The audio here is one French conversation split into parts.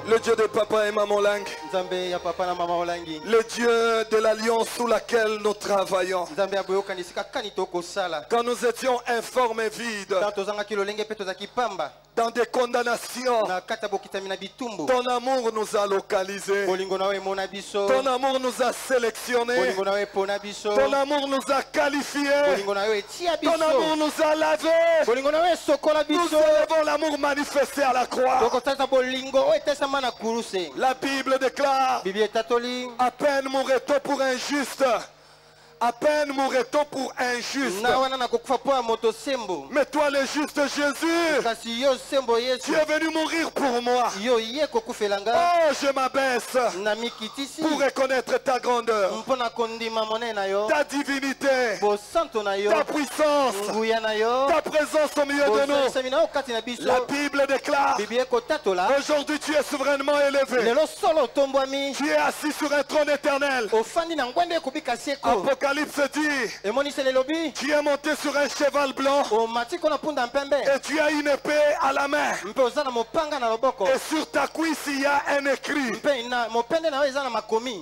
Le Dieu de papa et maman Lang. Le Dieu de l'alliance sous laquelle nous travaillons. Quand nous étions informes et vides, dans des condamnations, ton amour nous a localisés. Ton amour nous a sélectionnés. Ton amour nous a qualifiés. Ton amour nous a lavés. Nous élevons l'amour manifesté à la croix. La Bible déclare: à peine mourrait-on pour un juste. À peine mourrait-on pour un juste. Mais toi, le juste Jésus, tu es venu mourir pour moi. Oh, je m'abaisse pour reconnaître ta grandeur, ta divinité, ta puissance, ta présence au milieu de nous. La Bible déclare: aujourd'hui tu es souverainement élevé. Tu es assis sur un trône éternel. Apocalypse dit: tu es monté sur un cheval blanc et tu as une épée à la main. Et sur ta cuisse il y a un écrit: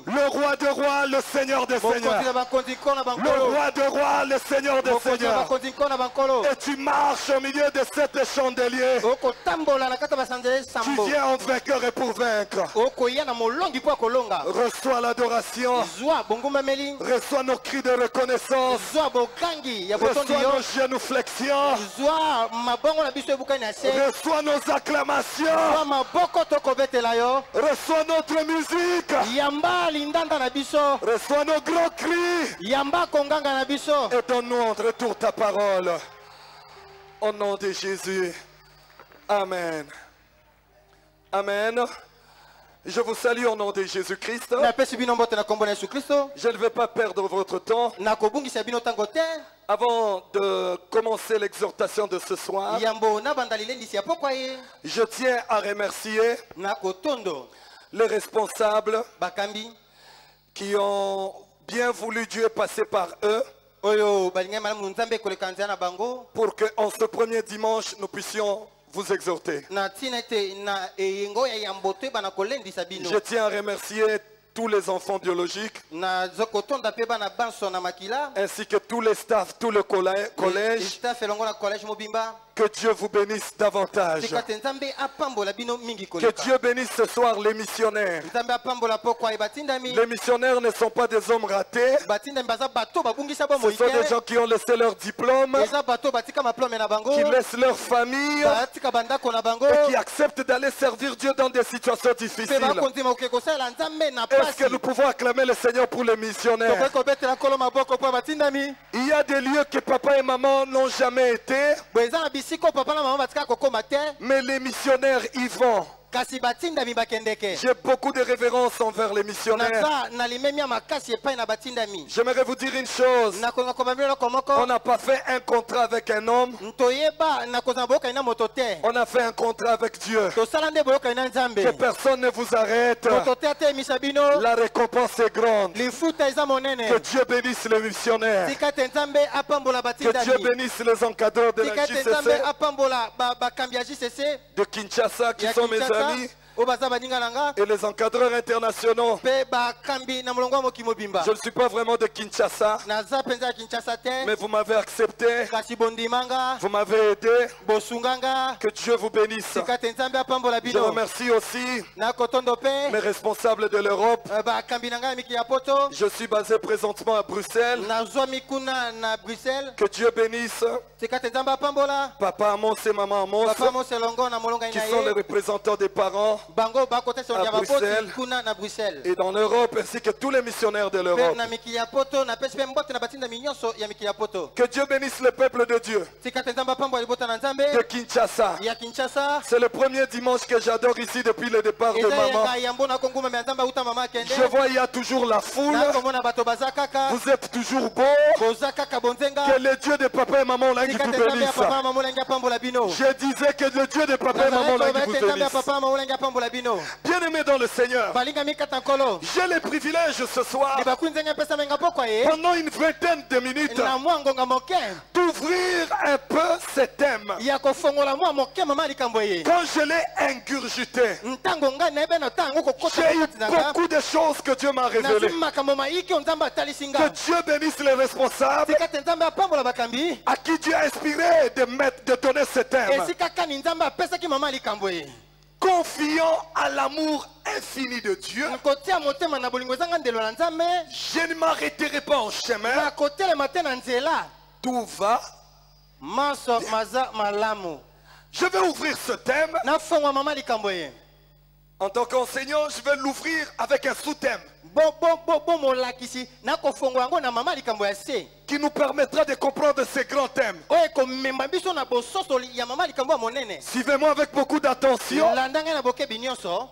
le roi de rois, le seigneur des seigneurs. Le roi de rois, le seigneur des seigneurs. Et tu marches au milieu de sept chandeliers. Tu viens en vainqueur et pour vaincre. Reçois l'adoration. Reçois nos cris de reconnaissance. Reçois nos génuflexions. Reçois nos acclamations. Reçois notre musique. Reçois nos grands cris. Et donne-nous en retour ta parole. Au nom de Jésus. Amen. Amen. Je vous salue au nom de Jésus-Christ. Je ne vais pas perdre votre temps. Avant de commencer l'exhortation de ce soir, je tiens à remercier les responsables qui ont bien voulu Dieu passer par eux pour qu'en ce premier dimanche nous puissions vous exhorter. Je tiens à remercier tous les enfants biologiques ainsi que tous les staffs, tout le collège. Que Dieu vous bénisse davantage. Que Dieu bénisse ce soir les missionnaires. Les missionnaires ne sont pas des hommes ratés. Ce sont des gens qui ont laissé leur diplôme, qui laissent leur famille et qui acceptent d'aller servir Dieu dans des situations difficiles. Est-ce que nous pouvons acclamer le Seigneur pour les missionnaires? Il y a des lieux que papa et maman n'ont jamais été, mais les missionnaires y vont. J'ai beaucoup de révérence envers les missionnaires. J'aimerais vous dire une chose. On n'a pas fait un contrat avec un homme. On a fait un contrat avec Dieu. Que personne ne vous arrête. La récompense est grande. Que Dieu bénisse les missionnaires. Que Dieu bénisse les encadreurs de la JCC de Kinshasa qui sont mes amis. Et les encadreurs internationaux. Je ne suis pas vraiment de Kinshasa, mais vous m'avez accepté, vous m'avez aidé. Que Dieu vous bénisse. Je remercie aussi mes responsables de l'Europe. Je suis basé présentement à Bruxelles. Que Dieu bénisse Papa Amos et Maman Amos, qui sont les représentants des parents à Bruxelles et dans l'Europe, ainsi que tous les missionnaires de l'Europe. Que Dieu bénisse le peuple de Dieu de Kinshasa. C'est le premier dimanche que j'adore ici depuis le départ de maman. Je vois il y a toujours la foule. Vous êtes toujours beaux. Que le Dieu de papa et maman Lang vous bénisse. Je disais que le Dieu de papa et maman Lang vous bénisse. Bien-aimés dans le Seigneur, j'ai le privilège ce soir, pendant une vingtaine de minutes, d'ouvrir un peu ces thèmes. Quand je l'ai ingurgité, j'ai eu beaucoup de choses que Dieu m'a révélées. Que Dieu bénisse les responsables à qui Dieu a inspiré de donner ce thème. Confiant à l'amour infini de Dieu, je ne m'arrêterai pas en chemin. Tout va. Je vais ouvrir ce thème. En tant qu'enseignant, je vais l'ouvrir avec un sous-thème qui nous permettra de comprendre ces grands thèmes. Suivez-moi avec beaucoup d'attention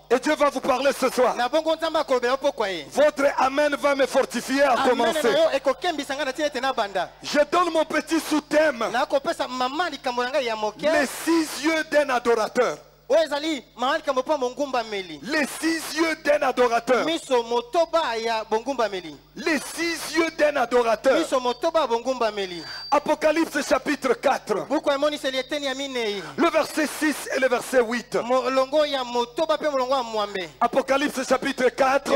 et Dieu va vous parler ce soir. Votre amen va me fortifier à commencer. Je donne mon petit sous-thème: les 6 yeux d'un adorateur. Les 6 yeux d'un adorateur. Les 6 yeux d'un adorateur. Apocalypse chapitre 4. Le verset 6 et le verset 8. Apocalypse chapitre 4.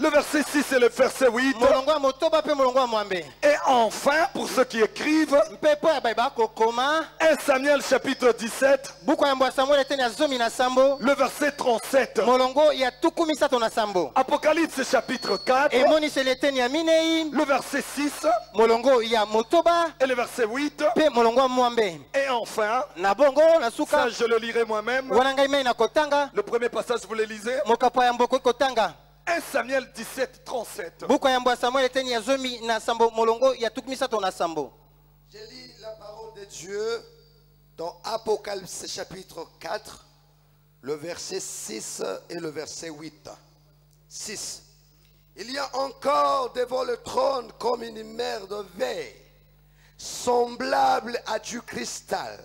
Le verset 6 et le verset 8. Et enfin, pour ceux qui écrivent, 1 Samuel chapitre 17. Le verset 37. Apocalypse chapitre 4. Le verset 6. Et le verset 8. Et enfin, ça je le lirai moi-même. Le premier passage, vous le lisez. 1 Samuel 17, 37. Je lis la parole de Dieu dans Apocalypse chapitre 4, le verset 6 et le verset 8. 6. Il y a encore devant le trône comme une mer de verre, semblable à du cristal.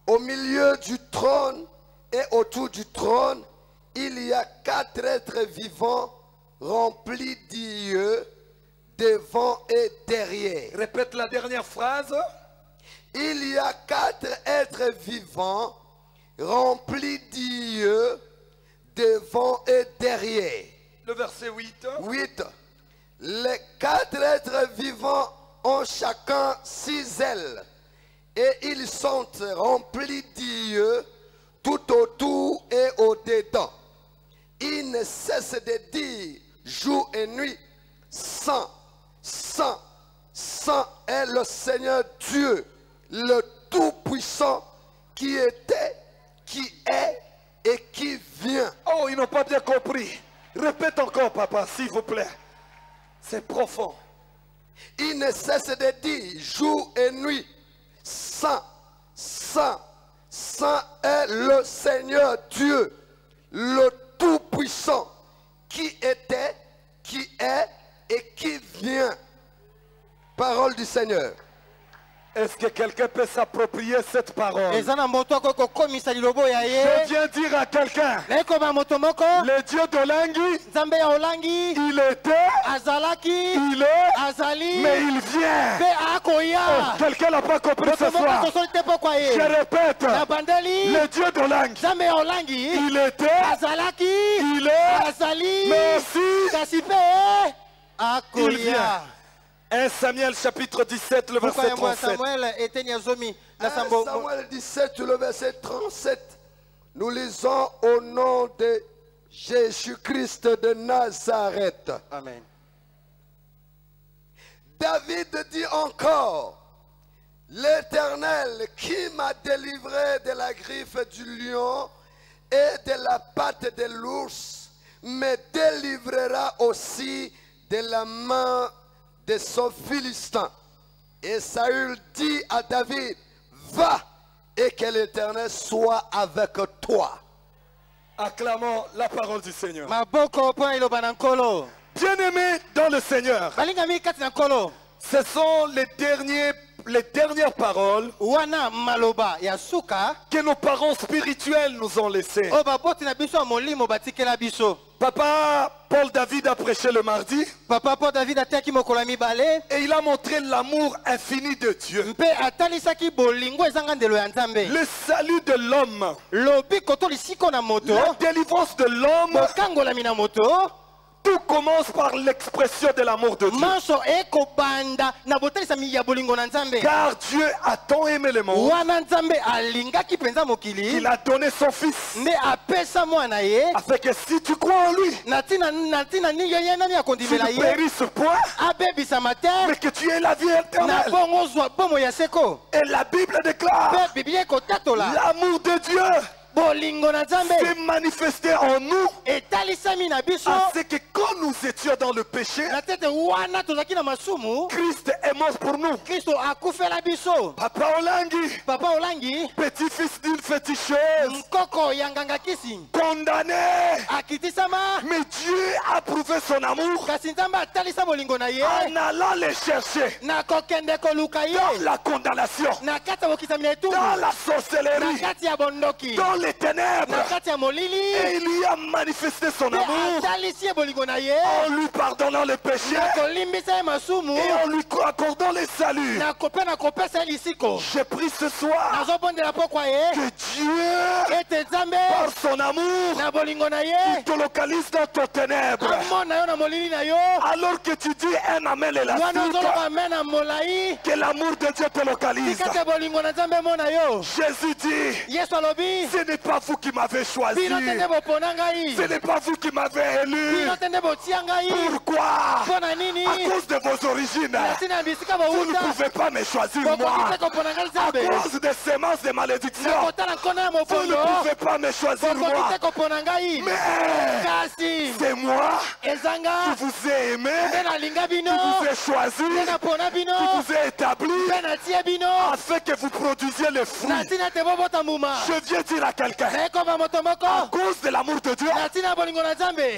Au milieu du trône et autour du trône, il y a 4 êtres vivants remplis d'yeux devant et derrière. Répète la dernière phrase. Il y a 4 êtres vivants remplis d'yeux devant et derrière. Le verset 8. 8. Les 4 êtres vivants ont chacun 6 ailes et ils sont remplis d'yeux tout autour et au-dedans. Ils ne cessent de dire jour et nuit: Saint, Saint, Saint est le Seigneur Dieu, le Tout-Puissant, qui était, qui est et qui vient. Oh, ils n'ont pas bien compris. Répète encore, papa, s'il vous plaît. C'est profond. Il ne cesse de dire jour et nuit: Saint, Saint, Saint est le Seigneur Dieu, le Tout-Puissant, qui était, qui est et qui vient. Parole du Seigneur. Est-ce que quelqu'un peut s'approprier cette parole? Je viens dire à quelqu'un, le Dieu d'Olangi, il était, il est, mais il vient. Oh, quelqu'un n'a pas compris ce soir. Je répète, le Dieu d'Olangi, il était, il est, mais aussi, il vient. 1 Samuel chapitre 17, le verset 37. 1 Samuel 17, le verset 37. Nous lisons au nom de Jésus-Christ de Nazareth. Amen. David dit encore: l'Éternel qui m'a délivré de la griffe du lion et de la patte de l'ours me délivrera aussi de la main de son Philistin. Et Saül dit à David: va, et que l'Éternel soit avec toi. Acclamons la parole du Seigneur. Bien-aimés dans le Seigneur, ce sont les derniers les dernières paroles wana maloba ya suka que nos parents spirituels nous ont laissées. o baboti na biso molimo batikela biso. Papa Paul David a prêché le mardi. Papa Paul David ataki mokolo mibale. Et il a montré l'amour infini de Dieu. Mpe atalisaki bolingo ezanga ndelo ya Nzambe. Le salut de l'homme. Lobi koto lisiko na moto. La délivrance de l'homme. Bokangolami na moto. Tout commence par l'expression de l'amour de Dieu. Manso eko banda na botalisa mi ya bolingo na Nzambe. Car Dieu a tant aimé le monde. Wana Nzambe alingaki penza mokili. Il a donné son fils. Ne apesa mwana ye. Afin que si tu crois en lui, Natina ni yo nani akondimela tu ne ye. périsses point, Abebisa matin. mais que tu aies la vie Na éternelle. bongo zwa bomo ya seko. Et la Bible déclare Pe Biblia ko tatola. l'amour de Dieu Bolingo na Nzambe. s'est manifesté en nous. Etalisami na biso. C'est que quand nous étions dans le péché, Na tete wana tozaki na masumu. Christ est mort pour nous. Kristo akufela biso. Papa Olangi, Papa Olangi. petit-fils d'une féticheuse, Nkoko yanganga kisi. condamné. Akitisama. Mais Dieu a prouvé son amour Kasi Nzambe atalisa bolingo na ye. en allant les chercher Na kokende koluka ye. dans la condamnation, Na kati ya bokisami na etumbu. dans la Na sorcellerie, kati ya bondoki. dans les Na ténèbres. kati ya molili. Et il lui a manifesté son Pe amour atalisi ye bolingo na ye. en lui pardonnant les péchés Na kolimbisa ye masumu. et en lui accordant les saluts. Na kopesa ye lisiko. J'ai pris ce soir Nazobondela pokwa ye. que Dieu, Ete Nzambe. par son amour, Na bolingo na ye. te localise dans ton ténèbre. Amona yo na molili na yo. Alors que tu dis un amen Wana élastique, ozoloba amen na molai. que l'amour de Dieu te localise. Tikate bolingo na Nzambe mona yo. Jésus dit, Yesu alobi. ce n'est pas vous qui m'avez choisi. Bino tende bopona ngai. Ce n'est pas vous qui m'avez élu. Bino tende botia ngai. Pourquoi? Mpona nini? À cause de vos origines. Natina bisika Vous ne bouta. pouvez pas me choisir moi. Bokokite kopona ngai À Nzambe. cause des semences de malédiction. Nakotala nkona ya Vous ne mofondo. pouvez pas me choisir moi. Bokokite kopona ngai. Mais Kasi. c'est moi Ezanga. qui vous ai aimé, Mpe nalinga bino. qui vous ai choisi, Mpe napona bino. qui vous ai établi, Mpe natie bino. afin que vous produisiez les fruits. Natina te bobota mbuma. Je viens dire à quelqu'un, Nayekoba moto à moko. cause de l'amour de Dieu, Natina bolingo na Nzambe.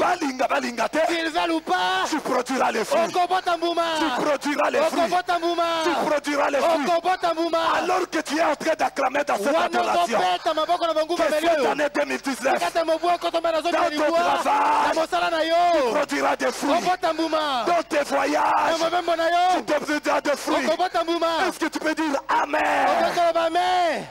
balinga te, Qu'ils veulent ou pas. tu produiras les fruits. Okobota mbuma. Tu produiras les fruits. Okobota mbuma. Tu produiras les fruits. Okobota mbuma. Alors que tu es en train d'acclamer dans cette Wana adoration, okopeta maboko na banguma que cette melio. année 2019, Kata mobu okotomba na zomi dans ya ton libwa. Na travail, mosala na tu yo. produiras des fruits. Okobota mbuma. Dans tes Na voyages, mabembo na tu yo. produiras des fruits. Okobota mbuma. Est-ce que tu peux dire Amen? Okokoloba amen.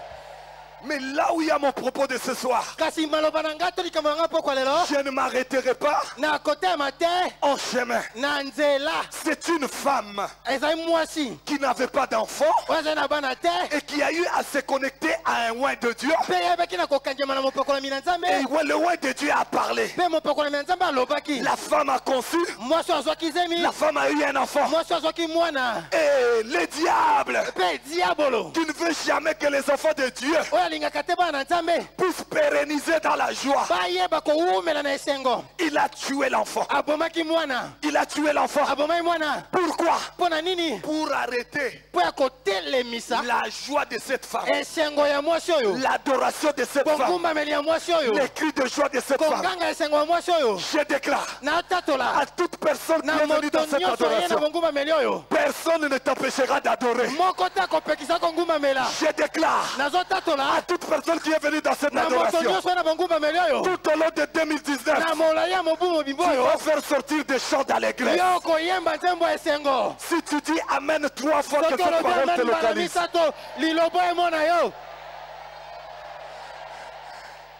Mais là où il y a mon propos de ce soir, Kasi maloba na nga tolikama nga pokwa lelo. je ne m'arrêterai pas Na kotema te. en chemin. Na nzela. C'est une femme Ezali mwasi. qui n'avait pas d'enfant Oyo azali na bana te. et qui a eu à se connecter à un oin de Dieu. Mpe yebeki na kokanjama na mopakolami na Nzambe. Et le oin de Dieu a parlé. Mpe mopakolami na Nzambe alobaki. La femme a conçu, Mwasi azwaki zemi. la femme a eu un enfant. Mwasi azwaki mwana. Et le diable Mpe diabolo. qui ne veut jamais que les enfants de Dieu Oyo alingaka te bana na Nzambe. puissent pérenniser dans la joie, Bayeba kowumela na esengo. il a tué l'enfant. Abomaki mwana. Il a tué l'enfant. Abomaki mwana. Pourquoi? Mpona nini? Pour arrêter Mpo ya kotelemisa la joie de cette femme, esengo ya mwasi oyo. l'adoration de cette femme, Kongumbameli ya mwasi oyo. les cris de joie de cette femme. Konganga esengo ya mwasi oyo. Je déclare Natatola. à toute personne qui Na est venue moto dans cette nyonso ye na adoration, kongumbameli oyo. personne ne t'empêchera d'adorer. Moko te akopekisa kongumbamela. Je déclare Nazotatola. à toute personne qui est venue dans cette Na moto adoration, nyonso ye na kongumbameli oyo. tout au long de 2019, Na molai ya mobu mobimbo tu oyo. vas faire sortir des chants d'allégresse. Yo koyemba nzembo ya esengo. Si tu dis Amen 3 fois, que Soki cette olobi parole te amen bala localise. misato lilobo emona yo.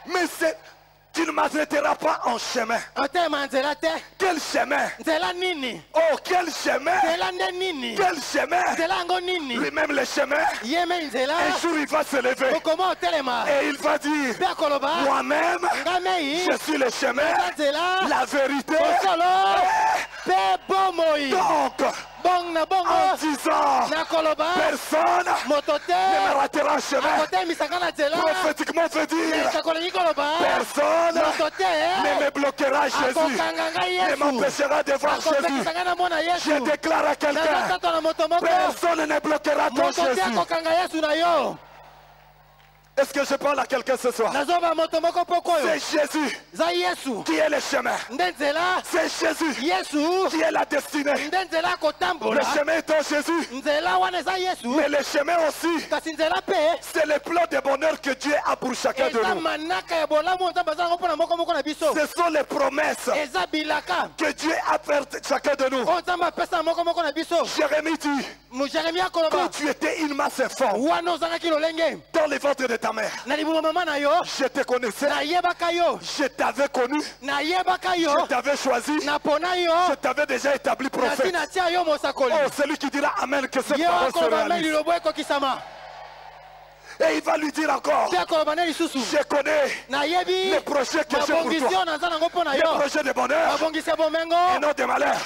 Mais tu ne m'arrêteras pas en chemin. Otema nzela te. Quel chemin? Nzela nini? Oh, quel chemin? Nzela nde nini? Quel chemin? Nzela yango nini? Lui-même le chemin. Yeme nzela. Un jour il va se lever Okoma otelema. et il va dire, Mpe akoloba. moi-même, Ngamei. je suis le chemin, Nzela nzela. la vérité. Osolo. Mpe bomoi. Donc, Bong na en bongo. disant, Nakoloba. personne Moto te. ne me ratera en chemin. Akotemisaka na nzela. Prophétiquement veut dire, Ekakolingi koloba. personne Moto te. ne me bloquera Jésus, Akokanga ngai ne Yesu. m'empêchera de voir Jésus. Akopekisanga na mona Yesu. Je déclare à quelqu'un, Nazotatola moto moko. personne ne bloquera ton Moto te Jésus. akokanga Yesu na yo. Est-ce que je parle à quelqu'un ce soir? C'est Jésus qui est le chemin. C'est Jésus qui est la destinée. Le chemin étant Jésus. Mais le chemin aussi, c'est le plan de bonheur que Dieu a pour chacun de nous. Ce sont les promesses que Dieu a faites chacun de nous. Jérémie dit, quand tu étais une masse informe dans les ventres de ta mère, je te connaissais, je t'avais connu, je t'avais choisi, je t'avais déjà établi prophète. Oh, celui qui dira Amen, que cette parole se réalise. Et il va lui dire encore, je connais les projets que j'ai pour toi, les projets de bonheur et non de malheur,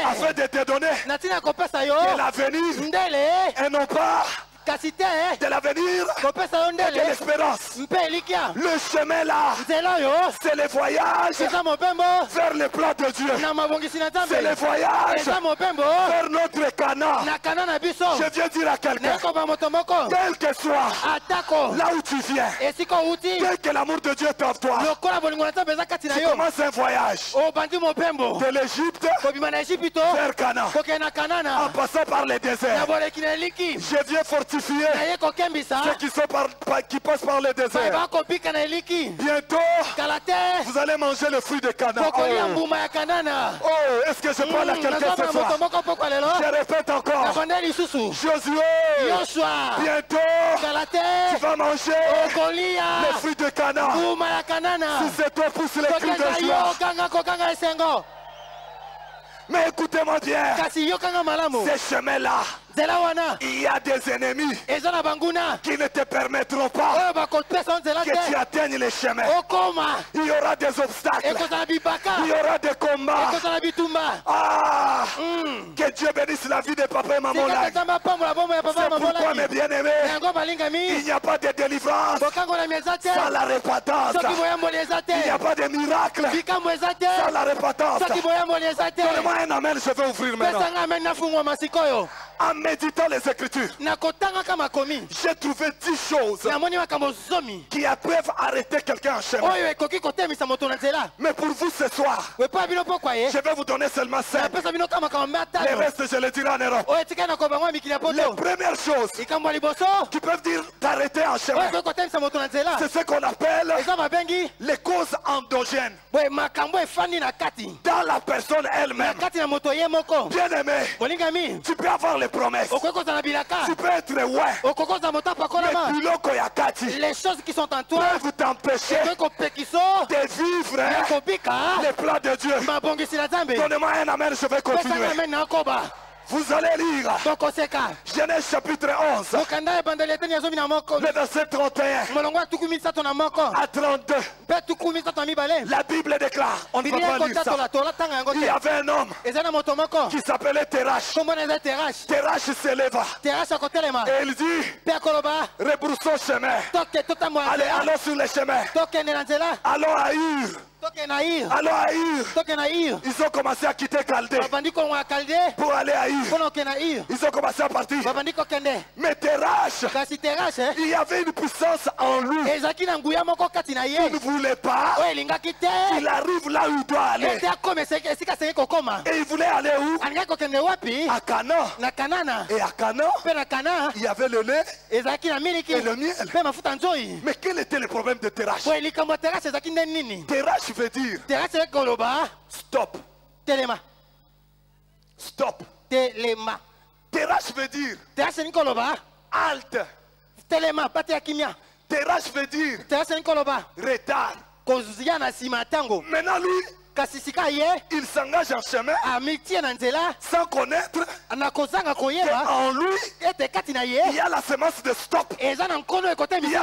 afin de te donner de l'avenir et non pas de l'avenir et de l'espérance. Le chemin là, c'est le voyage vers le plan de Dieu. C'est le voyage vers notre Canaan. Je viens dire à quelqu'un, quel que soit là où tu viens, quel que l'amour de Dieu est en toi, tu commences un voyage de l'Égypte vers Canaan, en passant par les déserts. Je viens fortifier ceux qui passent par le désert. Bientôt, vous allez manger le fruit de Canaan. Oh, est-ce que je parle à quelqu'un ce soir? Je répète encore. Josué, bientôt, tu vas manger le fruit de Canaan. Si c'est toi, pousse les cris de joie. Mais écoutez-moi bien, ces chemins-là, il y a des ennemis qui ne te permettront pas que tu atteignes les chemins. Il y aura des obstacles, il y aura des combats. Ah, que Dieu bénisse la vie de papa et maman là. C'est pourquoi, mes bien-aimés, il n'y a pas de délivrance sans la repentance. Il n'y a pas de miracle sans la repentance. Donne-moi un amen, je vais ouvrir maintenant. En méditant les Écritures, j'ai trouvé 10 choses qui peuvent arrêter quelqu'un en chemin. Mais pour vous ce soir, je vais vous donner seulement 5. Les restes, je les dirai en Europe. Les premières choses qui peuvent dire d'arrêter en chemin, c'est ce qu'on appelle les causes endogènes dans la personne elle-même. Bien aimé, tu peux avoir les promesses, tu peux être les choses qui sont en toi peuvent t'empêcher de vivre les plans de Dieu. Donnez-moi un amen, je vais continuer. Vous allez lire Genèse chapitre 11, le verset 31 à 32. La Bible déclare, on ne peut pas lire ça. Il y avait un homme qui s'appelait Terach. Terach s'éleva et il dit, rebroussons chemin, allons sur les chemins, allons à Ur. Alors à Ur, ils ont commencé à quitter Chaldée pour aller à Ur. Ils ont commencé à partir. Mais Terach, il y avait une puissance en lui. Il ne voulait pas. Il arrive là où il doit aller. Et il voulait aller où? À Canaan. Et à Canaan, il y avait le lait et le miel. Mais quel était le problème de Terach? Terach veut dire stop. Stop. Terach veut dire halte. Terach veut dire retard. Maintenant lui, il s'engage en chemin sans connaître qu'en lui il y a la semence de stop, il y a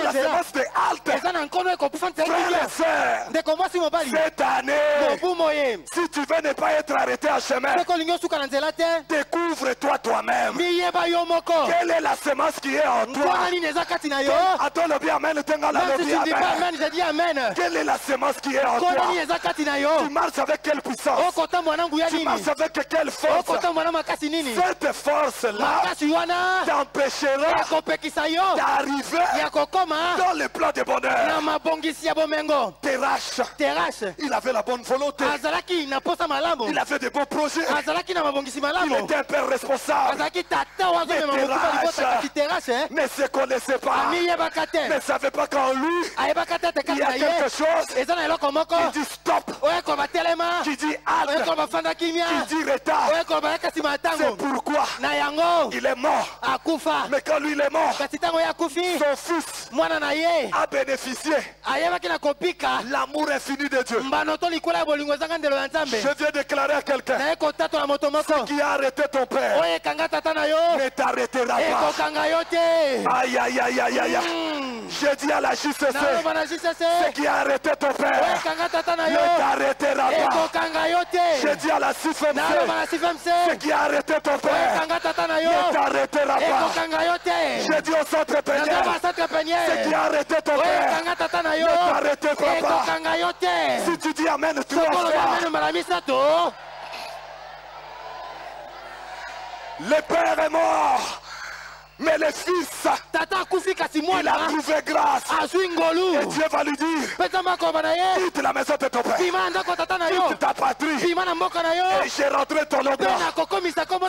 la semence de halte. Frères et sœurs, cette année, si tu veux ne pas être arrêté en chemin, découvre-toi toi-même. Quelle est la semence qui est en toi? Attends le bien, amen. Quelle est la semence qui est en toi? marches avec quelle puissance? Tu marches avec quelle force? Cette force-là t'empêchera d'arriver dans le plan de bonheur. Terach, il avait la bonne volonté. Il avait de bons projets. Il était un père responsable. Mais Terach ne se connaissait pas. Ne savait pas qu'en lui, il y a quelque chose. Il dit stop. Qui dit halt. Qui dit retard. C'est pourquoi il est mort. Mais quand lui il est mort, son fils a bénéficié l'amour infini de Dieu. Je viens déclarer à quelqu'un, ce qui a arrêté ton père ne t'arrêtera pas. Aïe aïe aïe aïe aïe. Je dis à la JCC, ce qui a arrêté ton père ne t'arrêtera pas. Je dis à la CIFMC, ce qui a arrêté ton père ne t'arrêtera pas. Je dis au centre péniel, ce qui a arrêté ton père ne t'arrêtera pas. Si tu dis amen 3 fois, le père est mort. Mais le fils, il a trouvé grâce. Et Dieu va lui dire, quitte la maison de ton père, quitte ta patrie, et j'ai rentré ton nom. Si ton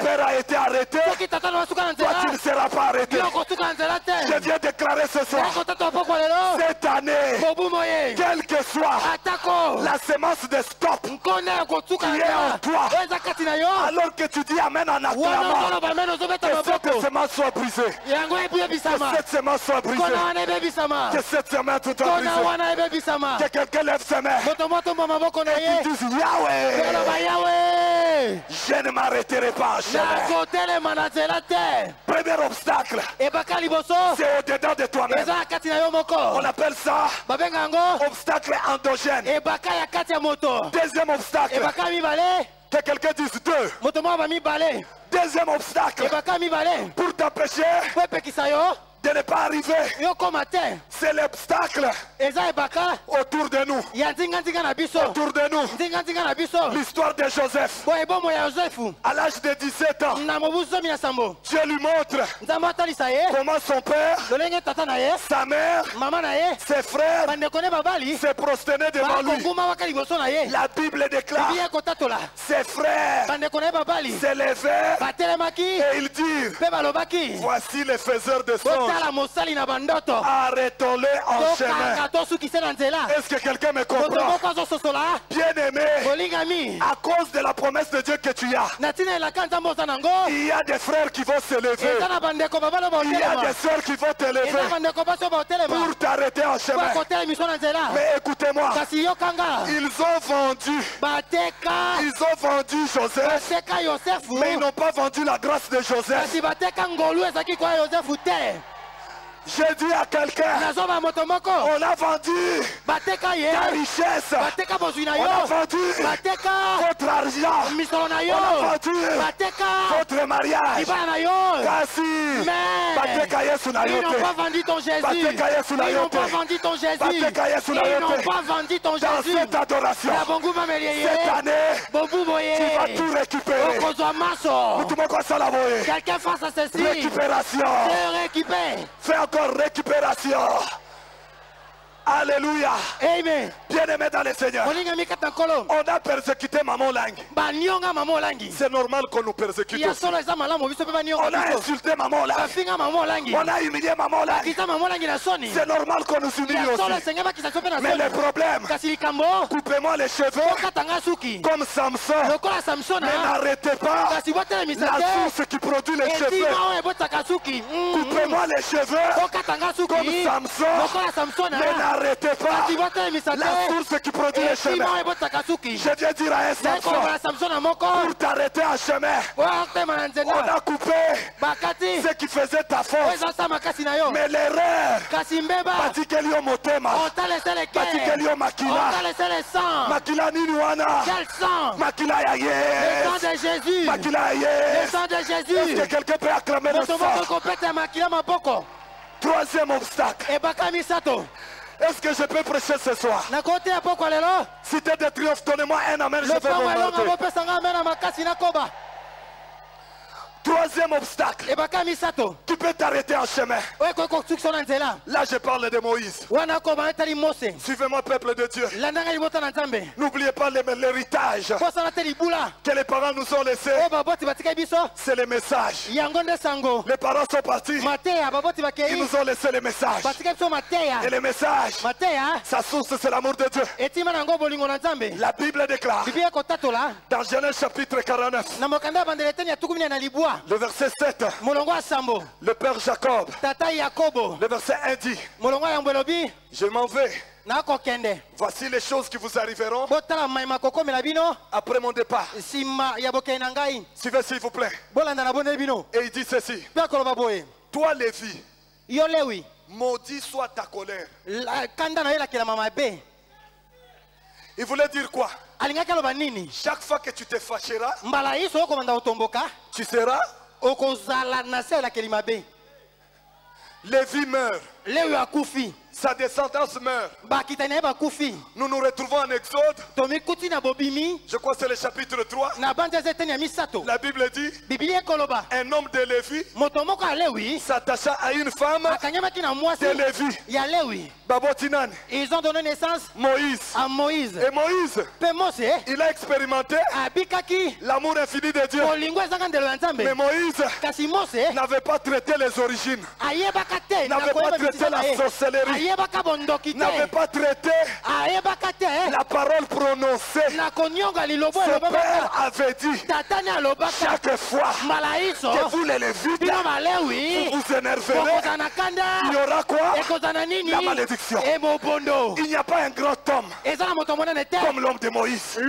père a été arrêté, toi tu ne seras pas arrêté. Je viens déclarer ce soir, cette année, quelle que soit la sémence de stop qui est en toi, alors que tu dis amen en acclamant, que cette sémence soit brisée. Que cette semence soit brisée. Que cette semence soit brisée. Que quelqu'un lève ses mains et qu'il dise Yahweh, je ne m'arrêterai pas en chemin. Premier obstacle, c'est au-dedans de toi-même. On appelle ça obstacle endogène. Deuxième obstacle, que quelqu'un dise 2. Deuxième obstacle, pour t'empêcher de ne pas arriver, c'est l'obstacle autour de nous. Autour de nous. L'histoire de Joseph. À l'âge de 17 ans, Dieu lui montre comment son père, sa mère, ses frères se prosternaient devant lui. La Bible déclare, ses frères se levèrent et ils dirent, voici les faiseurs de songes. Arrêtons-les en chemin. Est-ce que quelqu'un me comprend? Bien-aimé, à cause de la promesse de Dieu que tu as, il y a des frères qui vont se lever. Il y a des sœurs qui vont te lever pour t'arrêter en chemin. Mais écoutez-moi, ils ont vendu Joseph, mais ils n'ont pas vendu la grâce de Joseph. J'ai dit à quelqu'un, on a vendu ta richesse, on a vendu votre argent, on a vendu votre mariage. Kasi, ils n'ont pas vendu ton Jésus. Ils n'ont pas vendu ton Jésus. Ils n'ont pas vendu ton Jésus. Dans cette adoration, cette année, tu vas tout récupérer. Quelqu'un fasse à ceci. Récupération. Fais encore récupération. Alléluia. Amen. Bien-aimé dans le Seigneur, on a persécuté Maman Langue. C'est normal qu'on nous persécute aussi. On a insulté Maman Langue. On a humilié Maman Langue. C'est normal qu'on nous humilie aussi. Mais le problème, coupez-moi les cheveux comme Samson. Mais n'arrêtez pas la source qui produit les cheveux. Coupez-moi les cheveux comme Samson. Mais n'arrêtez pas la source qui produit les chemins. Je viens dire à un Samson, pour t'arrêter en chemin, on a coupé ce qui faisait ta force. Mais l'erreur, Batikeli Motema, Batikeli Makila, Makila Ninuana, Makila Yaye, le sang de Jésus, Makila Yaye. Le sang de Jésus. Est-ce que quelqu'un peut acclamer le sang? Troisième obstacle. Est-ce que je peux prêcher ce soir? Si tu es de triomphe, donnez-moi un amen, je vais vous. Troisième obstacle qui peut t'arrêter en chemin. Là je parle de Moïse. Suivez-moi peuple de Dieu. N'oubliez pas l'héritage que les parents nous ont laissé. C'est les messages. Les parents sont partis. Ils nous ont laissé les messages. Et les messages, sa source c'est l'amour de Dieu. La Bible déclare dans Genèse chapitre 49, le verset 7, le père Jacob, le verset 1 dit, je m'en vais. Voici les choses qui vous arriveront après mon départ. Suivez s'il vous plaît. Et il dit ceci. Toi Lévi, maudit soit ta colère. Il voulait dire quoi? Chaque fois que tu te fâcheras, tu seras. Lévi meurt. Sa descendance meurt. Nous nous retrouvons en Exode. Je crois que c'est le chapitre 3. La Bible dit, un homme de Lévi s'attacha à une femme de Lévi. Ils ont donné naissance à Moïse. Et Moïse, il a expérimenté l'amour infini de Dieu. Mais Moïse n'avait pas traité les origines. N'avait pas traité la sorcellerie. N'avait pas traité la parole prononcée. Son père avait dit chaque fois que vous les Lévites vous vous énerverez, il y aura quoi? La malédiction. Il n'y a pas un grand homme comme l'homme de Moïse.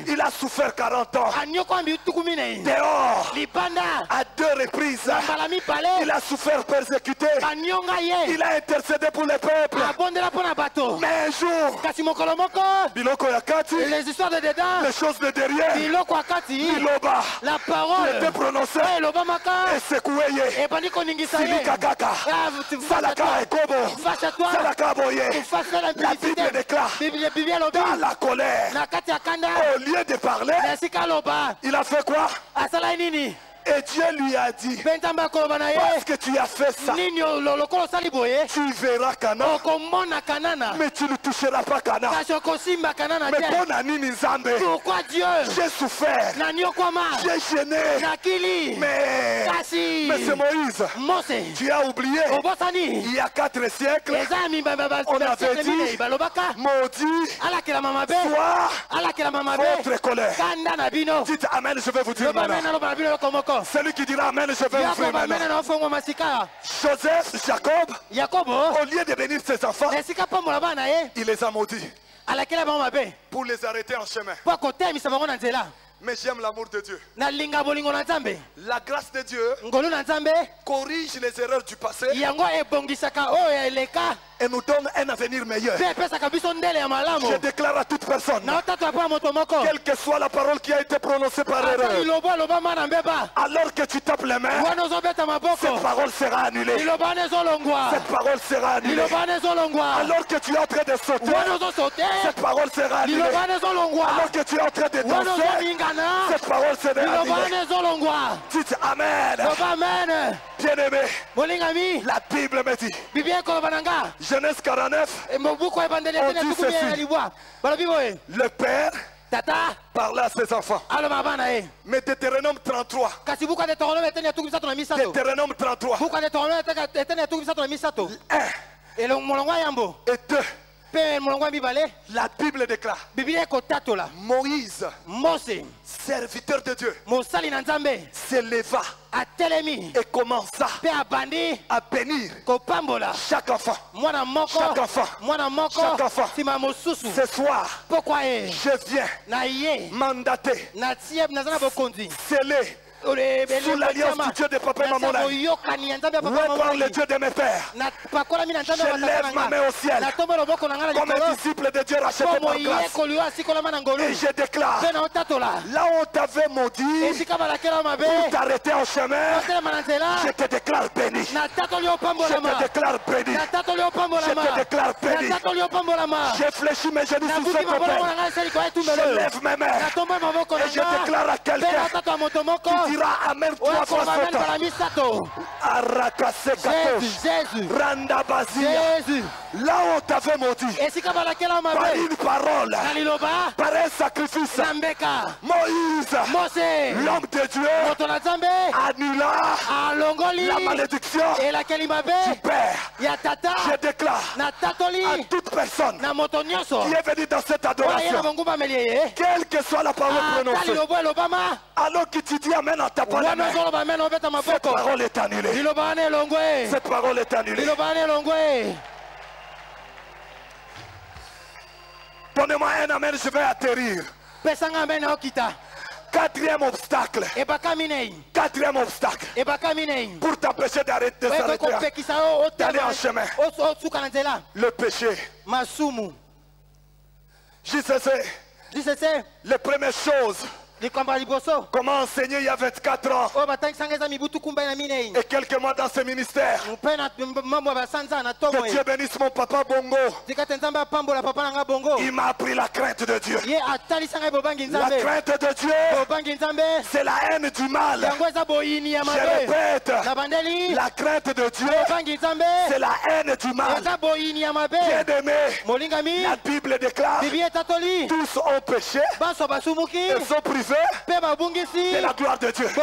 Il a souffert 40 ans dehors à 2 reprises. Il a souffert persécuté. Il a intercédé pour le peuple. Mais un jour, les histoires de dedans, les choses de derrière, la parole était prononcée et secouée. La Bible déclare dans la colère, au lieu de parler, il a fait quoi? Et Dieu lui a dit, parce que tu as fait ça, tu verras Canaan, mais tu ne toucheras pas Canaan. Mais bon Anini Nzambe, j'ai souffert, j'ai gêné, mais c'est Moïse. Tu as oublié, il y a 4 siècles, on avait dit, maudit soit votre colère. Dites Amen, je vais vous dire maintenant. Celui qui dira Amen, je vais vous faire. Joseph, Jacob, au lieu de bénir ses enfants, il les a maudits pour les arrêter en chemin. Mais j'aime l'amour de Dieu. La grâce de Dieu corrige les erreurs du passé et nous donne un avenir meilleur. Je déclare à toute personne, quelle que soit la parole qui a été prononcée par erreur, alors que tu tapes les mains, cette parole sera annulée. Cette parole sera annulée. Alors que tu es en train de sauter, cette parole sera annulée. Alors que tu es en train de danser, cette parole sera annulée. Dites Amen. Bien-aimé, la Bible me dit, Genèse 49, on dit ceci, le père parla à ses enfants. Mais Deutéronome 33, Deutéronome 33, 1 et 2, la Bible déclare, Moïse, serviteur de Dieu, s'éleva et commença à bénir chaque enfant. Ce soir, je viens mandater, sceller sous l'alliance du Dieu de papa et maman, par le Dieu de mes pères, je lève ma main au ciel comme un disciple de Dieu racheté par grâce. Et je déclare, là où on t'avait maudit pour t'arrêter en chemin, je te déclare béni. Je te déclare béni. Je te déclare béni. J'ai fléchi mes genoux sous cette appel. Je lève mes mains et je déclare à quelqu'un qui dira Amen 3 fois Arakasekato Randa Bazia. Là où on t'avait maudit par une parole, par un sacrifice, Moïse, l'homme de Dieu, annula la malédiction du Père. Je déclare à toute personne qui est venue dans cette adoration, quelle que soit la parole prononcée, alors que tu dis Amen en tapant la main, cette parole est annulée. Cette parole est annulée. Donnez-moi un Amen, je vais atterrir. Quatrième obstacle. Quatrième obstacle. Pour t'empêcher d'arrêter, d'aller en chemin. Le péché. JCC. Les premières choses. Comment enseigner il y a 24 ans et quelques mois dans ce ministère. Que Dieu bénisse mon papa Bongo. Il m'a appris la crainte de Dieu. La crainte de Dieu, c'est la haine du mal. Je répète, la crainte de Dieu, c'est la haine du mal. Bien-aimé, la Bible déclare, tous ont péché et sont privés de la gloire de Dieu. Tu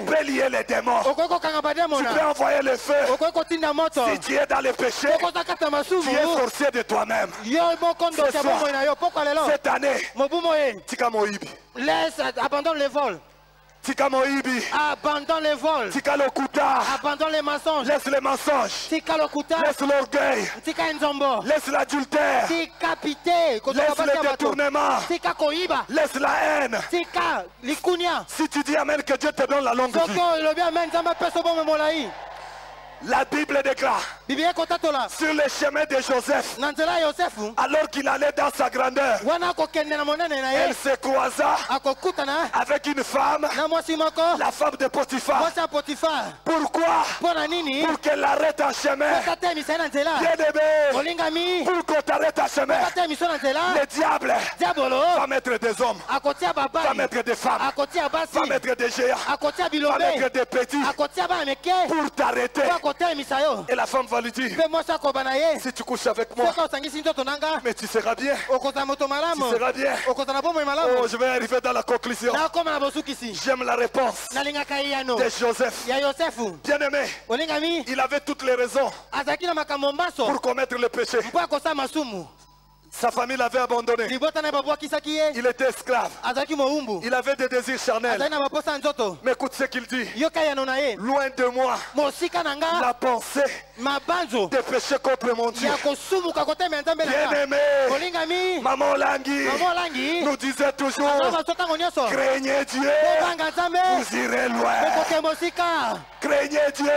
peux lier les démons. Tu peux envoyer le feu. Si tu es dans le péché, tu es forcé de toi-même. Ce soir, cette année, Tika Moïbi. Laisse, abandonne le vol. Tika Moïbi. Abandonne les vols. Tika Lokuta. Abandonne les mensonges. Laisse les mensonges. Tika Lokuta. Laisse l'orgueil. Tika Nzombo. Laisse l'adultère. Tika Pité. Laisse le détournement. Tika Koiba. Laisse la haine. Tika Likunia. Si tu dis Amen, que Dieu te donne la longue vie. La Bible déclare sur le chemin de Joseph, alors qu'il allait dans sa grandeur, elle se croisa avec une femme, la femme de Potiphar. Pourquoi? Pour qu'elle arrête en chemin. Bien-aimé, pour qu'on t'arrête en chemin, le diable va mettre des hommes, va mettre des femmes, va mettre des géants, va mettre des petits pour t'arrêter. Et la femme va lui dire, si tu couches avec moi, mais tu seras bien. Tu seras bien. Oh, je vais arriver dans la conclusion. J'aime la réponse de Joseph. Bien-aimé, il avait toutes les raisons pour commettre le péché. Sa famille l'avait abandonné. Il était esclave. Il avait des désirs charnels. Mais écoute ce qu'il dit. Loin de moi la pensée de pécher contre mon Dieu. Bien-aimé, Maman Langui nous disait toujours, craignez Dieu, vous irez loin. Craignez Dieu.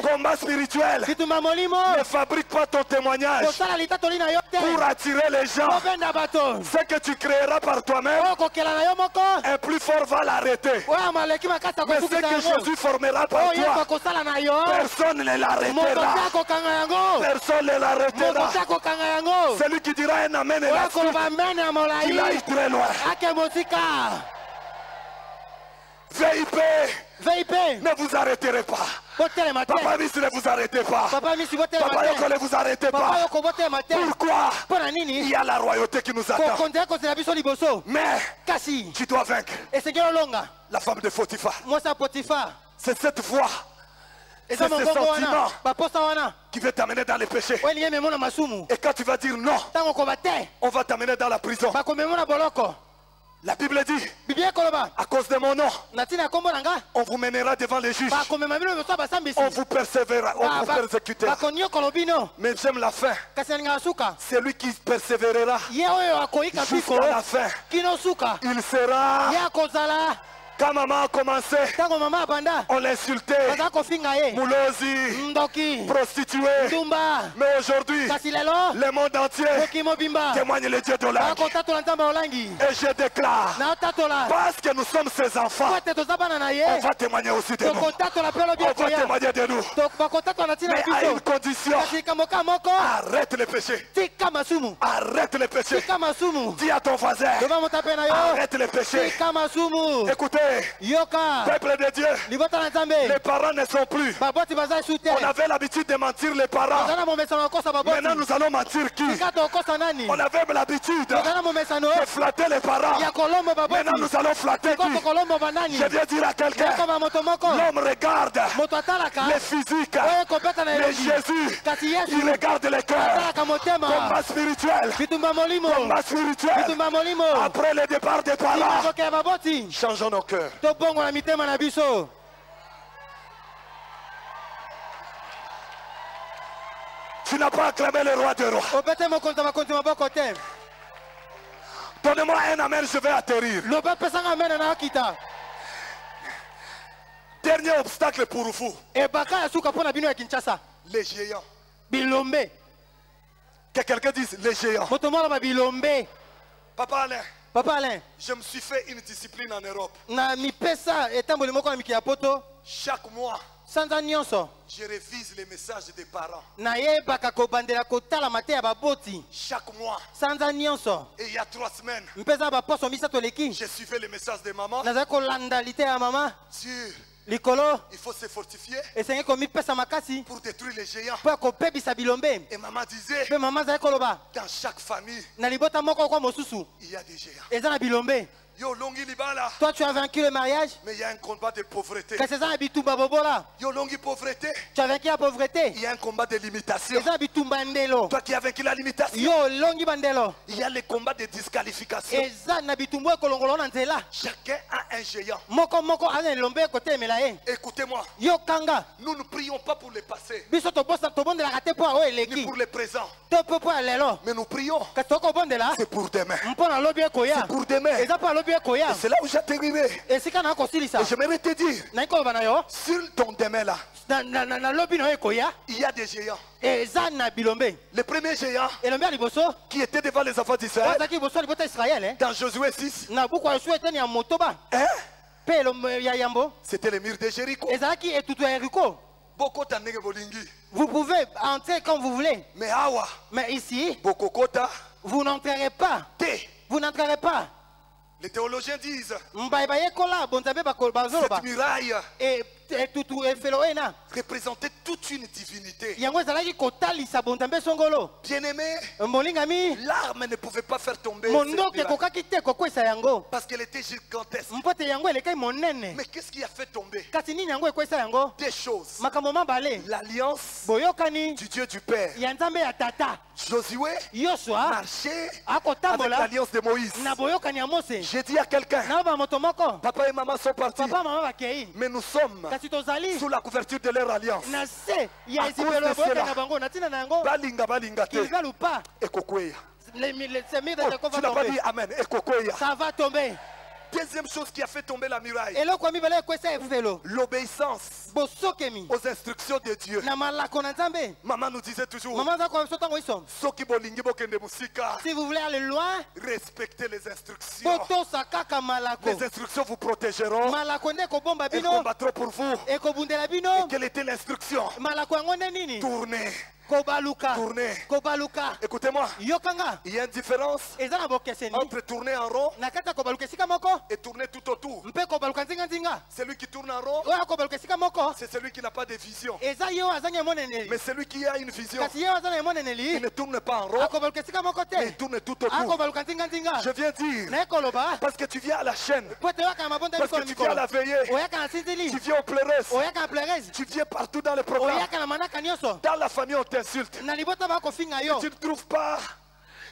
Combat spirituel ne fabrique pas ton témoignage pour attirer les gens. Ce que tu créeras par toi-même, un plus fort va l'arrêter. Mais ce que Jésus formera par toi, personne ne l'arrêtera. Personne ne l'arrêtera. Celui qui dira un amen et la suite, il aille très loin. VIP, ne vous arrêterez pas. Papa Missi, ne vous arrêtez pas. Papa Yoko, ne vous arrêtez pas. Pourquoi? Il y a la royauté qui nous attend. Mais tu dois vaincre la femme de Potiphar. C'est cette voix et c'est ce sentiment qui veut t'amener dans les péchés. Et quand tu vas dire non, on va t'amener dans la prison. La Bible dit, à cause de mon nom, on vous mènera devant les juges. On vous persévérera, on vous persécutera. Mais j'aime la fin. C'est lui qui persévérera jusqu'à la fin. Il sera Quand maman a commencé, on l'insultait. Moulozi, prostituée. Mais aujourd'hui, le monde entier témoigne le Dieu d'Olangi. Et je déclare, parce que nous sommes ses enfants, on va témoigner aussi de nous. On va témoigner de nous. Mais à une condition, arrête le péché. Arrête le péché. Dis à ton voisin, arrête le péché. Écoutez, peuple de Dieu, les parents ne sont plus. On avait l'habitude de mentir les parents. Maintenant nous allons mentir qui? On avait l'habitude de flatter les parents. Maintenant nous allons flatter qui? Je viens dire à quelqu'un, l'homme regarde les physiques, mais Jésus, il regarde les cœurs. Combat spirituel. Combat spirituel. Après le départ des parents, changeons nos cœurs. Tu n'as pas acclamé le roi des rois. Donnez-moi un amen, je vais atterrir. Dernier obstacle pour vous. Les géants. Que quelqu'un dise les géants. Papa Alain, je me suis fait une discipline en Europe. Chaque mois, je révise les messages des parents. Chaque mois. Et il y a 3 semaines, je suivais les messages de maman. Sur il faut se fortifier pour détruire les géants. Et maman disait, dans chaque famille, il y a des géants. Toi tu as vaincu le mariage, mais il y a un combat de pauvreté. Pauvreté. Tu as vaincu la pauvreté. Il y a un combat de limitation. Toi qui as vaincu la limitation, il y a le combat de disqualification. Chacun a un géant. Écoutez-moi, nous ne prions pas pour le passé ni pour le présent, mais nous prions, c'est pour demain. C'est pour demain. Et c'est là où j'atterrirai. Et j'aimerais te dire, sur ton demain là, il y a des géants. Le premier géant qui était devant les enfants d'Israël, dans Josué 6, c'était le mur de Jéricho. Vous pouvez entrer quand vous voulez. Mais ici, vous n'entrerez pas. Vous n'entrerez pas. Les théologiens disent, cette muraille représentait toute une divinité. Bien-aimé, l'arme ne pouvait pas faire tomber parce qu'elle était gigantesque. Mais qu'est-ce qui a fait tomber? Des choses. L'alliance du Dieu du Père. Josué marchait avec l'alliance de Moïse. J'ai dit à quelqu'un, papa et maman sont partis, mais nous sommes sous la couverture de leur alliance. À cause de cela, balinga te, ekokweya. Tu n'as pas dit amen, ekokweya. Ça va tomber. Deuxième chose qui a fait tomber la muraille, l'obéissance aux instructions de Dieu. Maman nous disait toujours, si vous voulez aller loin, respectez les instructions. Les instructions vous protégeront et combattront pour vous. Et quelle était l'instruction? Tournez. Tourner. Écoutez-moi, il y a une différence entre tourner en rond et tourner tout autour. Celui qui tourne en rond, c'est celui qui n'a pas de vision. Mais celui qui a une vision, il ne tourne pas en rond, mais il tourne tout autour. Je viens dire, parce que tu viens à la chaîne, parce que tu viens à la veillée, tu viens au pleureuse, tu viens partout dans les programmes. Dans la famille, on t'insulte. Tu ne trouves pas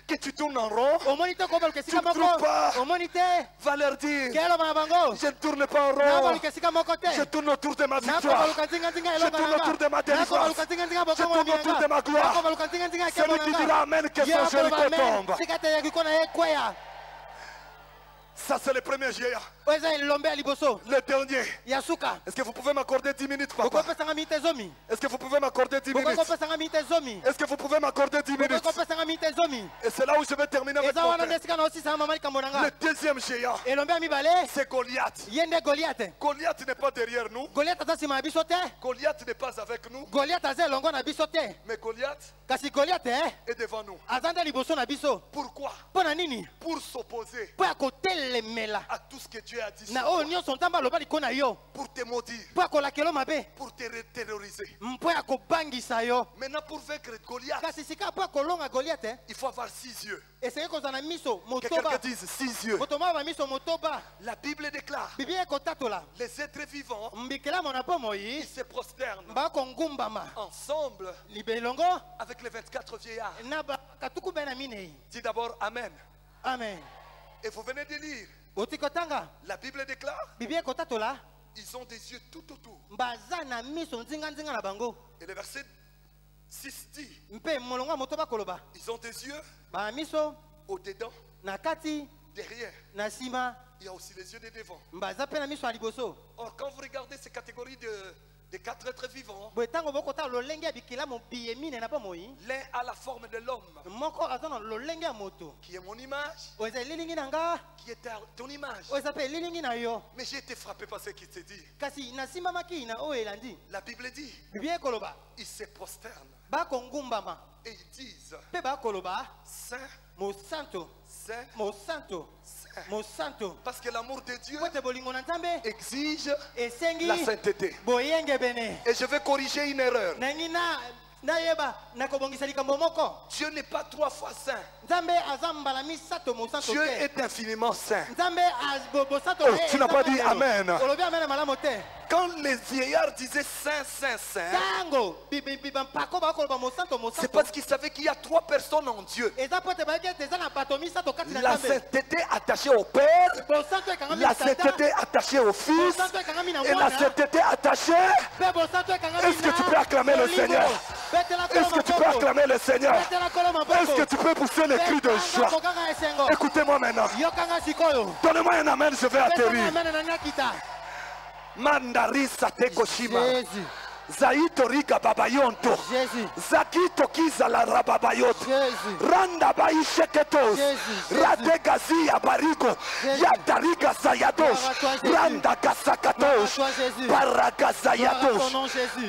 que tu tournes en rond? Tu ne trouves pas? Va leur dire, je ne tourne pas en rond. Je tourne autour de ma victoire. Je tourne autour de ma délivrance. Je tourne autour de ma gloire. Celui qui dira amen, que son Jéricho tombe. Ça c'est le premier géant. Le dernier. Est-ce que vous pouvez m'accorder 10 minutes, papa? Est-ce que vous pouvez m'accorder 10 minutes? Est-ce que vous pouvez m'accorder 10 minutes? Et c'est là où je vais terminer avec mon père. Le deuxième géant, c'est Goliath. Goliath n'est pas derrière nous. Goliath n'est pas avec nous. Mais Goliath est devant nous. Pourquoi? Pour s'opposer à tout ce que Dieu a dit. Pour te maudire. Pour te terroriser. Maintenant, pour vaincre Goliath, il faut avoir 6 yeux. Que quelqu'un dise 6 yeux. La Bible déclare, les êtres vivants, ils se prosternent ensemble avec les 24 vieillards. Dis d'abord Amen. Amen. Et vous venez de lire, la Bible déclare, ils ont des yeux tout autour. Et le verset 6 dit, ils ont des yeux au-dedans, derrière. Il y a aussi les yeux de devant. Or, quand vous regardez ces catégories de 4 êtres vivants, l'un a la forme de l'homme, qui est mon image, qui est ton image. Mais j'ai été frappé par ce qu'il te dit. La Bible dit, ils se prosternent et ils disent, Saint, Saint, parce que l'amour de Dieu exige la sainteté. Et je vais corriger une erreur. Dieu n'est pas 3 fois saint. Dieu est infiniment saint. Oh, tu n'as pas dit Amen. Quand les vieillards disaient Saint, Saint, Saint, c'est parce qu'ils savaient qu'il y a 3 personnes en Dieu. La sainteté attachée au Père, la sainteté attachée au Fils et la sainteté attachée. Est-ce que tu peux acclamer le Seigneur? Est-ce que tu peux acclamer le Seigneur? Est-ce que tu peux pousser les cris de joie? Écoutez-moi maintenant. Donnez-moi un amen, je vais atterrir. Mandarisa Tekoshima. Zaito Riga Babayonto, Zakito Kiza la Rababayot, Randa Baisheketos, Radegazia Barigo, Yatariga Zayados, Randa Kasakatos, Paragazayados.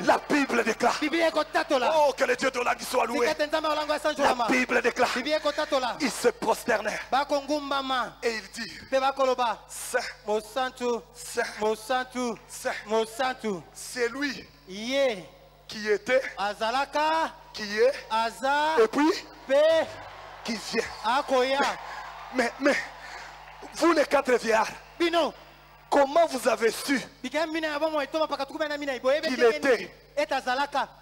La Bible déclare. Oh, que le Dieu de l'Angle soit loué. La Bible déclare. Il se prosternait et il dit Saint, Saint, Saint, c'est lui qui était, qui est, et puis qui vient. Mais vous les 4 vieillards, comment vous avez su qu'il était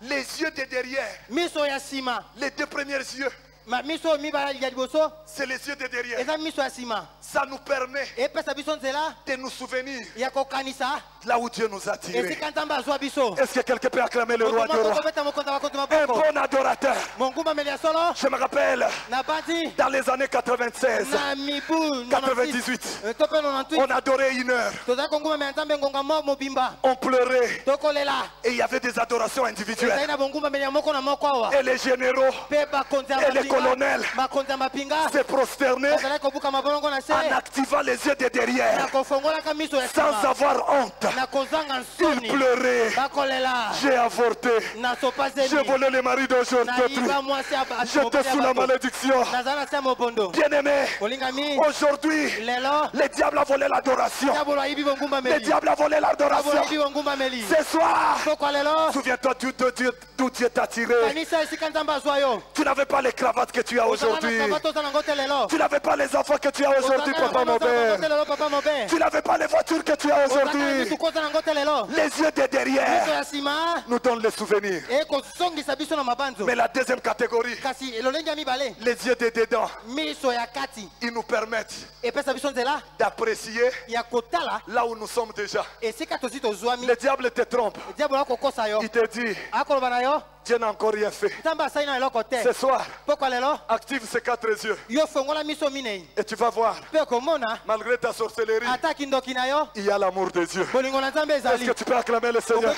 les yeux de derrière, les 2 premiers yeux? C'est les yeux de derrière. Ça nous permet de nous souvenir là où Dieu nous a tirés. Est-ce que quelqu'un peut acclamer le roi du roi? Un bon adorateur. Je me rappelle, dans les années 96, 98, on adorait 1 heure. On pleurait. Et il y avait des adorations individuelles. Et les généraux et les colonels se prosternaient en activant les yeux de derrière, sans avoir honte. Ils pleuraient. J'ai avorté. J'ai volé les maris d'aujourd'hui. J'étais sous la malédiction. Bien-aimé, aujourd'hui, le diable a volé l'adoration. Le diable a volé l'adoration. Ce soir, souviens-toi d'où Dieu t'a tiré. Tu n'avais pas les cravates que tu as aujourd'hui. Tu n'avais pas les enfants que tu as aujourd'hui, papa mon père. Tu n'avais pas les voitures que tu as aujourd'hui. Les yeux de derrière nous donnent les souvenirs. Mais la deuxième catégorie, les yeux de dedans, ils nous permettent d'apprécier là où nous sommes déjà. Le diable te trompe. Il te dit, Dieu n'a encore rien fait. Ce soir, active ces 4 yeux. Et tu vas voir, malgré ta sorcellerie, il y a l'amour de Dieu. Est-ce que tu peux acclamer le Seigneur?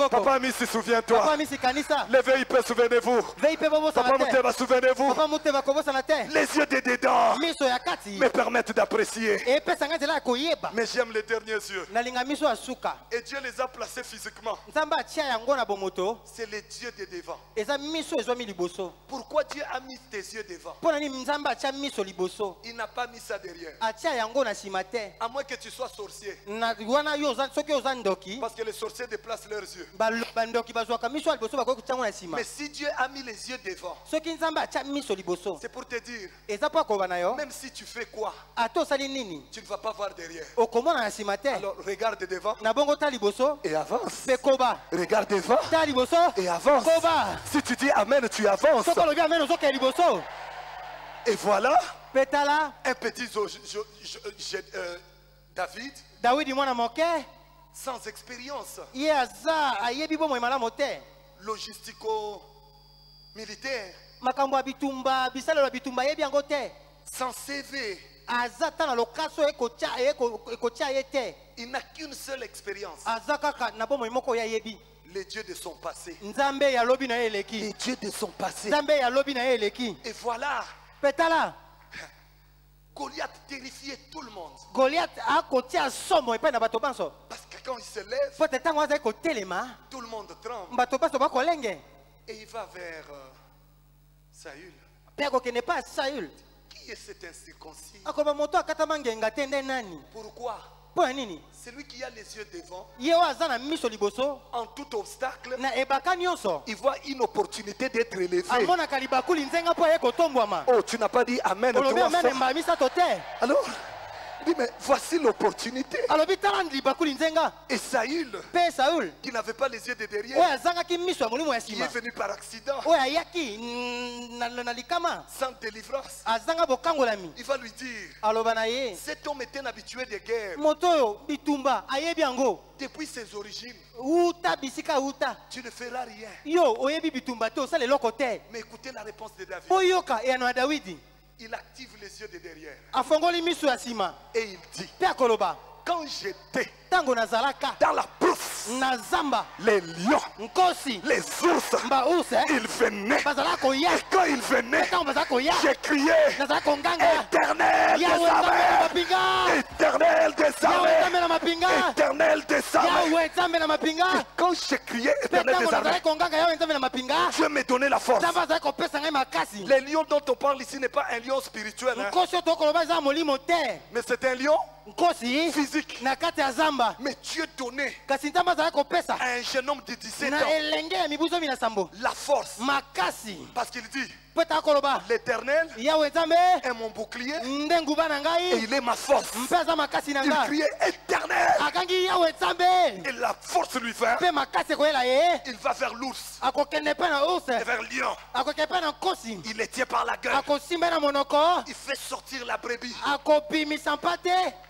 Papa Missi, souviens-toi. L'éveil peut, souvenez-vous. Papa Mouteba, souvenez-vous. Les yeux de dedans me permettent d'apprécier. Mais j'aime les derniers yeux. Et Dieu les a placés physiquement. C'est les yeux de devant. Pourquoi Dieu a mis tes yeux devant? Il n'a pas mis ça derrière. À moins que tu sois sorcier. Parce que les sorciers déplacent leurs yeux. Mais si Dieu a mis les yeux devant, c'est pour te dire, même si tu fais quoi, tu ne vas pas voir derrière. Alors regarde devant et avance. Regarde devant et avance. Si tu dis Amen, tu avances. Et voilà un petit David sans expérience logistico-militaire, sans CV. Il n'a qu'une seule expérience. Les dieux de son passé. Les dieux de son passé. Et voilà. Goliath terrifiait tout le monde. Parce que quand il se lève, tout le monde tremble. Et il va vers Saül. Qui est cet incirconcis? Pourquoi? C'est lui qui a les yeux devant. En tout obstacle, il voit une opportunité d'être élevé. Oh, tu n'as pas dit Amen. Alors, dit, mais voici l'opportunité. Et Saül, qui n'avait pas les yeux de derrière, qui est venu par accident, sans délivrance, il va lui dire, cet homme était un habitué de guerre. Depuis ses origines, tu ne feras rien. Mais écoutez la réponse de David. Il active les yeux de derrière. Et il dit, quand j'étais dans la brousse, les lions, les ours, ils venaient. Et quand ils venaient, j'ai crié, Éternel des armées, Éternel des armées, Éternel des armées. Et quand j'ai crié Éternel des armées, Dieu m'a donné la force. Les lions dont on parle ici n'est pas un lion spirituel, hein? Mais c'est un lion physique. Mais Dieu donnait à un jeune homme de 17 ans la force. Parce qu'il dit, l'Éternel est mon bouclier et il est ma force. Il criait Éternel. Et la force lui vint. Il va vers l'ours et vers le lion. Il les tient par la gueule. Il fait sortir la brebis.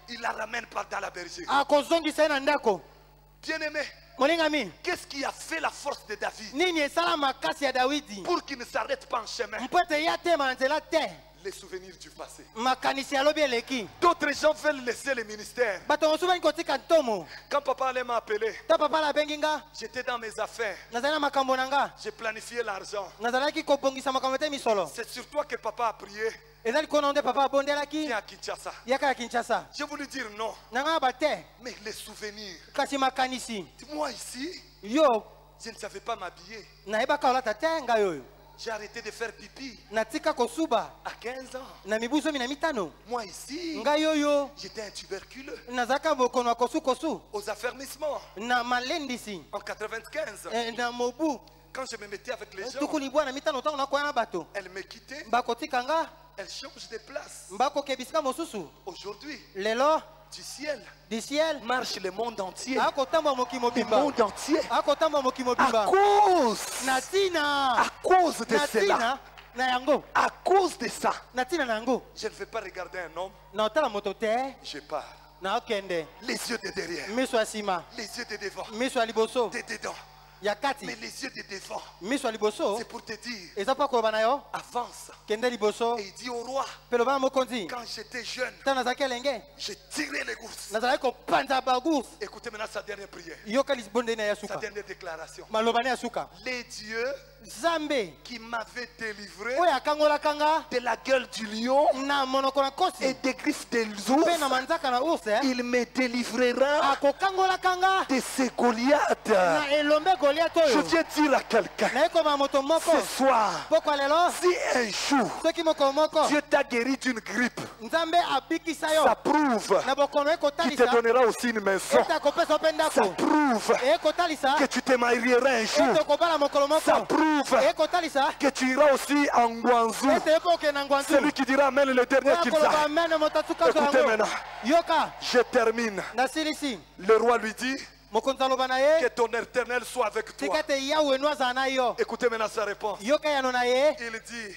Il la ramène dans la bergerie. Bien aimé, qu'est-ce qui a fait la force de David pour qu'il ne s'arrête pas en chemin? Les souvenirs du passé. D'autres gens veulent laisser le ministère. Quand papa allait m'appeler, j'étais dans mes affaires. J'ai planifié l'argent. C'est sur toi que papa a prié. Viens à Kinshasa. J'ai voulu dire non. Mais les souvenirs. Moi ici, je ne savais pas m'habiller. J'ai arrêté de faire pipi à 15 ans. Moi ici, j'étais un tuberculeux aux affermissements. En 95, quand je me mettais avec les gens, elle me quittait. Elle change de place. Aujourd'hui, du ciel marche le monde entier. Le monde entier. À cause de cela. À cause de ça, je ne vais pas regarder un homme. Je pars. Les yeux de derrière. Les yeux de devant. De dedans. Mais les yeux de devant, c'est pour te dire, avance. Et il dit au roi, quand j'étais jeune, j'ai tiré les gousses. Écoutez maintenant sa dernière prière, sa dernière déclaration. Les dieux qui m'avaient délivré de la gueule du lion et des griffes des ours, il me délivrera de ces Goliaths. Je viens dire à quelqu'un ce soir, si un jour Dieu t'a guéri d'une grippe, ça prouve qu'il te donnera aussi une maison. Ça prouve que tu te marieras un jour. Ça prouve que tu iras aussi en Guangzhou. Celui qui dira Amen le dernier qui dira. Écoutez maintenant, je termine. Le roi lui dit que ton éternel soit avec toi. Écoutez maintenant sa réponse. Il dit,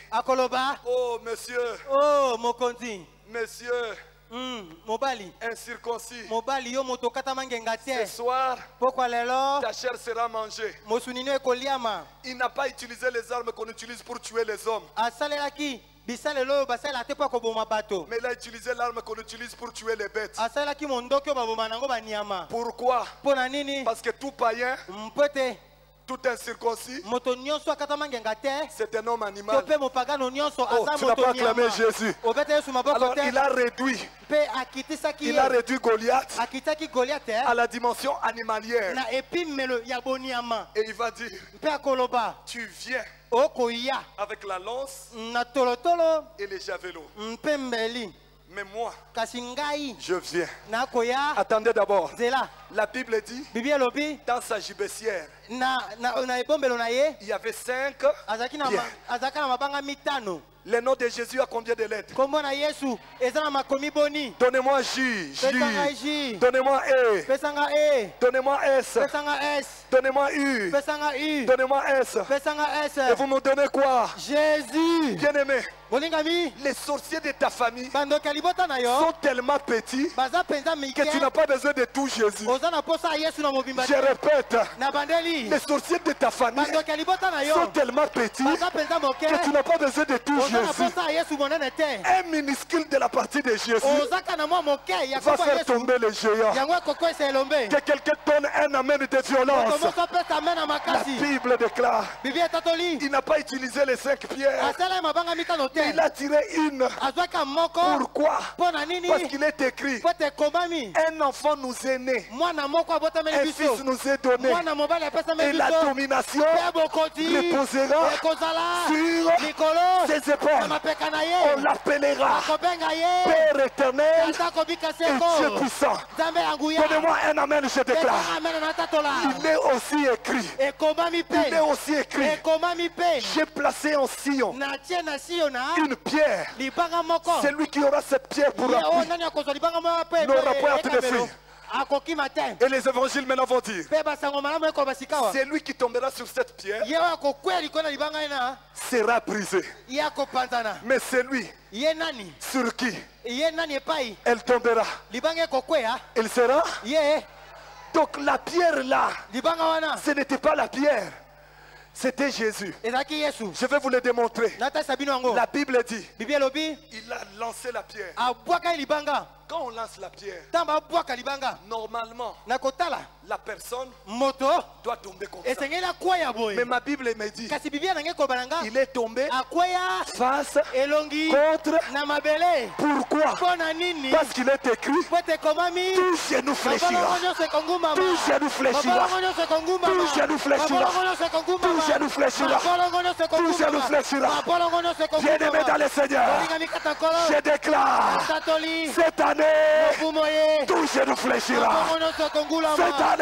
oh monsieur, monsieur, incirconcis, ce soir ta chair sera mangée. Il n'a pas utilisé les armes qu'on utilise pour tuer les hommes, mais il a utilisé l'arme qu'on utilise pour tuer les bêtes. Pourquoi? Parce que tout païen, tout incirconcis, c'est un homme animal. Oh, tu n'as pas acclamé Jésus. Alors il a réduit Goliath à la dimension animalière. Et il va dire, tu viens avec la lance et les javelots. Mais moi, je viens. Attendez d'abord. La Bible dit, dans sa gibecière, il y avait 5 pierres. Le nom de Jésus a combien de lettres? Donnez-moi J. Donnez-moi E. Donnez-moi S. Donnez-moi U. Donnez-moi S. Et vous me donnez quoi? Jésus. Bien-aimé, les sorciers de ta famille sont tellement petits que tu n'as pas besoin de tout Jésus. Je répète, les sorciers de ta famille sont tellement petits que tu n'as pas besoin de tout Jésus. Un minuscule de la partie de Jésus va faire tomber les géants. Que quelqu'un donne un amen de violence. La Bible déclare, il n'a pas utilisé les 5 pierres, mais il a tiré une. Pourquoi? Parce qu'il est écrit, un enfant nous est né, un fils nous est donné, et la domination reposera sur ses épaules. On l'appellera Père éternel et Dieu puissant. Donnez-moi un amen, je déclare. Il est aussi écrit. Il est aussi écrit. J'ai placé en Sion une pierre. Celui qui aura cette pierre pour appui n'aura point hâte de fuir. Et les évangiles maintenant vont dire, c'est lui qui tombera sur cette pierre sera brisé. Mais c'est lui sur qui elle tombera, il sera. Donc la pierre là, ce n'était pas la pierre, c'était Jésus. Je vais vous le démontrer. La Bible dit, il a lancé la pierre. Quand on lance la pierre, normalement, la personne doit tomber comme ça. Mais ma Bible me dit, il est tombé face contre. Pourquoi? Parce qu'il est écrit, tout genou fléchira. Tout genou fléchira. Tout genou fléchira. Tout genou fléchira. Tout genou fléchira. Bien-aimé dans le Seigneur, je déclare, cette année, tout genou fléchira. Cette année,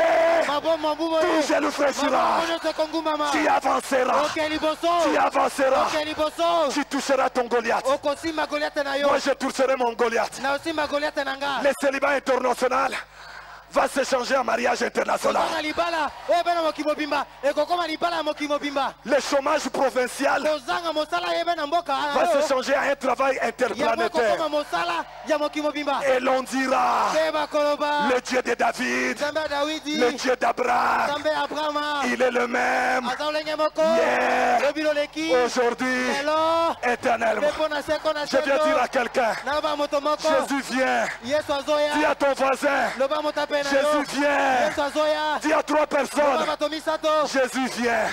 tout genou fléchira. Tu avanceras. Tu avanceras. Tu toucheras ton Goliath. Moi, je toucherai mon Goliath. Le célibat international va se changer en mariage international. Le chômage provincial va se changer en un travail interplanétaire. Et l'on dira, le Dieu de David, le Dieu d'Abraham, il est le même hier, aujourd'hui, éternellement. Je viens dire à quelqu'un, Jésus vient. Dis à ton voisin, Jésus vient. Dis à 3 personnes, Jésus vient.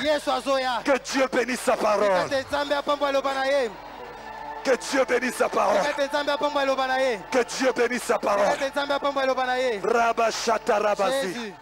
Que Dieu bénisse sa parole. Que Dieu bénisse sa parole. Que Dieu bénisse sa parole. Rabashata Rabasi.